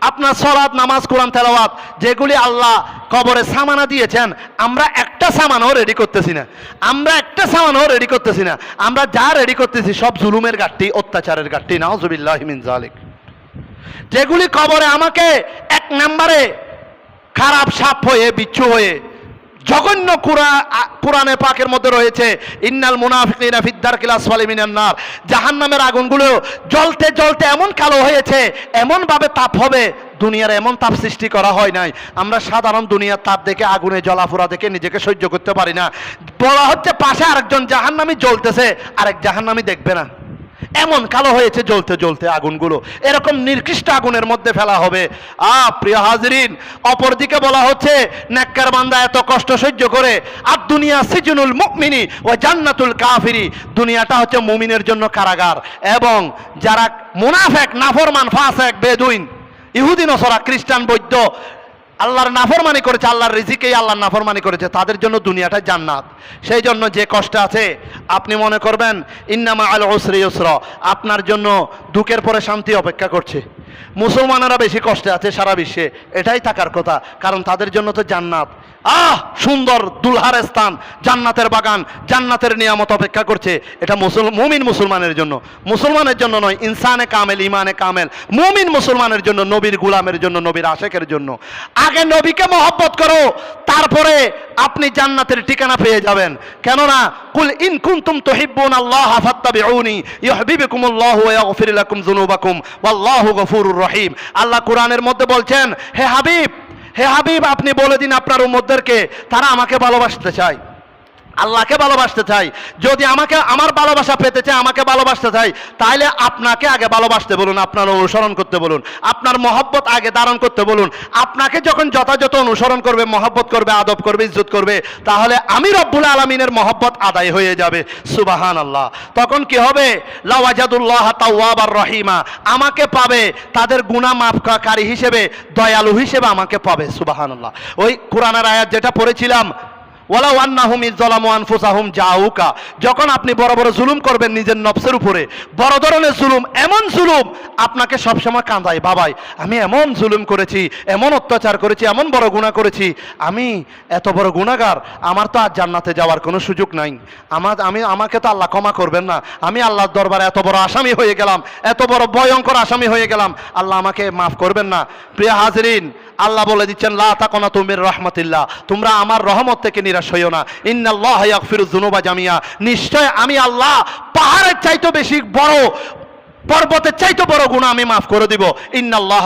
আপনার সালাত, নামাজ, কোরআন তেলাওয়াত যেগুলি আল্লাহ কবরে সামানা দিয়েছেন, আমরা একটা সামানও রেডি করতেছি না। আমরা যা রেডি করতেছি সব জুলুমের ঘাটতি, অত্যাচারের ঘাটতি। নাউজুবিল্লাহি মিন যালিক। যেগুলি কবরে আমাকে এক নম্বরে খারাপ সাপ হয়ে, বিচ্ছু হয়ে, জঘন্য কোরআনে পাকের মধ্যে রয়েছে ইন্নাল মুনাফিকিনা ফিদ দারকিল আসফালি মিনান নার। জাহান্নামের আগুনগুলো জ্বলতে জ্বলতে এমন কালো হয়েছে, এমন ভাবে তাপ হবে, দুনিয়ার এমন তাপ সৃষ্টি করা হয় নাই। আমরা সাধারণ দুনিয়ার তাপ দেখে, আগুনে জ্বলাফোড়া দেখে নিজেকে সহ্য করতে পারি না। বলা হচ্ছে পাশে আরেকজন জাহান্নামী জ্বলতেছে, আরেক জাহান্নামী দেখবে না, এমন কালো হয়েছে জ্বলতে জ্বলতে আগুনগুলো। এরকম নির্কৃষ্ট আগুনের মধ্যে ফেলা হবে। প্রিয় হাজরিন, অপরদিকে বলা হচ্ছে নেককার বান্দা এত কষ্ট সহ্য করে, আর দুনিয়া সিজনুল মুমিনি ওয়া জান্নাতুল কাফিরি, দুনিয়াটা হচ্ছে মুমিনের জন্য কারাগার, এবং যারা মুনাফিক, নাফরমান, ফাসিক, বেদুইন, ইহুদি, নসরা, খ্রিস্টান, বৌদ্ধ আল্লাহর নাফরমানি করেছে, আল্লাহর রিজিকেই আল্লাহর নাফরমানি করেছে, তাদের জন্য দুনিয়াটা জান্নাত। সেই জন্য যে কষ্ট আছে আপনি মনে করবেন ইন্নামা আল উসরি ইউসরা, আপনার জন্য দুঃখের পরে শান্তি অপেক্ষা করছে। মুসলমানেরা বেশি কষ্টে আছে সারা বিশ্বে, এটাই থাকার কথা, কারণ তাদের জন্য তো জান্নাত। সুন্দর দুলহার স্থান, জান্নাতের বাগান, জান্নাতের নিয়ামত অপেক্ষা করছে। এটা মুমিন মুসলমানের জন্য, মুসলমানের জন্য নয়, ইনসানে কামেল, ইমানে কামেল, মুমিন মুসলমানের জন্য, নবীর গোলামের জন্য, নবীর আশেকের জন্য। আগে নবীকে মহব্বত করো, তারপরে আপনি জান্নাতের ঠিকানা পেয়ে যাবেন। কেননা কুল ইন কুনতুম তুহিব্বুনাল্লাহ ফাত্তাবিউনি ইউহিব্বুকুমুল্লাহু ওয়া ইয়াগফির লাকুম যুনুবাকুম ওয়াল্লাহু গফুরুর রহিম। আল্লাহ কোরআনের মধ্যে বলছেন, হে হাবিব, আপনি বলে দিন আপনার উম্মতদেরকে, তারা আমাকে ভালোবাসতে চায়, আল্লাহকে ভালোবাসতে চাই। যদি আমার ভালোবাসা পেতে চায়, আমাকে ভালোবাসতে চাই, তাহলে আপনাকে আগে ভালোবাসতে বলুন, আপনার অনুসরণ করতে বলুন, আপনার মহব্বত আগে ধারণ করতে বলুন। আপনাকে যখন যথাযথ অনুসরণ করবে, মহব্বত করবে, আদব করবে, ইজ্জত করবে, তাহলে আমি রব্বুল আলামিনের মহব্বত আদায় হয়ে যাবে। সুবহানাল্লাহ। তখন কি হবে? লাওয়াজাদুল্লাহ তাওয়াবার রহিমা, আমাকে পাবে তাদের গুনাহ মাফকারী হিসেবে, দয়ালু হিসেবে আমাকে পাবে। সুবহানাল্লাহ। ওই কোরআনের আয়াত যেটা পড়েছিলাম, ওয়ালাউ আন্নাহুম ইযলামু আনফুসাহুম জাউকা, যখন আপনি বড় বড় জুলুম করবেন নিজের নফসের উপরে, বড় ধরনের জুলুম, এমন জুলুম আপনাকে সবসময় কাঁদায়, বাবাই আমি এমন জুলুম করেছি, এমন অত্যাচার করেছি, এমন বড় গুনাহ করেছি, আমি এত বড় গুনাহগার, আমার তো আর জান্নাতে যাওয়ার কোনো সুযোগ নাই, আমাকে তো আল্লাহ ক্ষমা করবেন না, আমি আল্লাহর দরবারে এত বড় আসামি হয়ে গেলাম, এত বড় ভয়ঙ্কর আসামি হয়ে গেলাম, আল্লাহ আমাকে মাফ করবেন না। প্রিয় হাজরিন, আল্লাহ বলে দিচ্ছেন লা তাকুনাতু মির রাহমাতিল্লাহ, তোমরা আমার রহমত থেকে নিরাশ হইও না। ইন্নাল্লাহা ইয়াগফিরুয যুনুবা জামিয়া, নিশ্চয় আমি আল্লাহ পাহাড়ের চাইতে বেশি বড়, পর্বতের চাইতে বড় গুনাহ আমি মাফ করে দিব। ইন্নাল্লাহ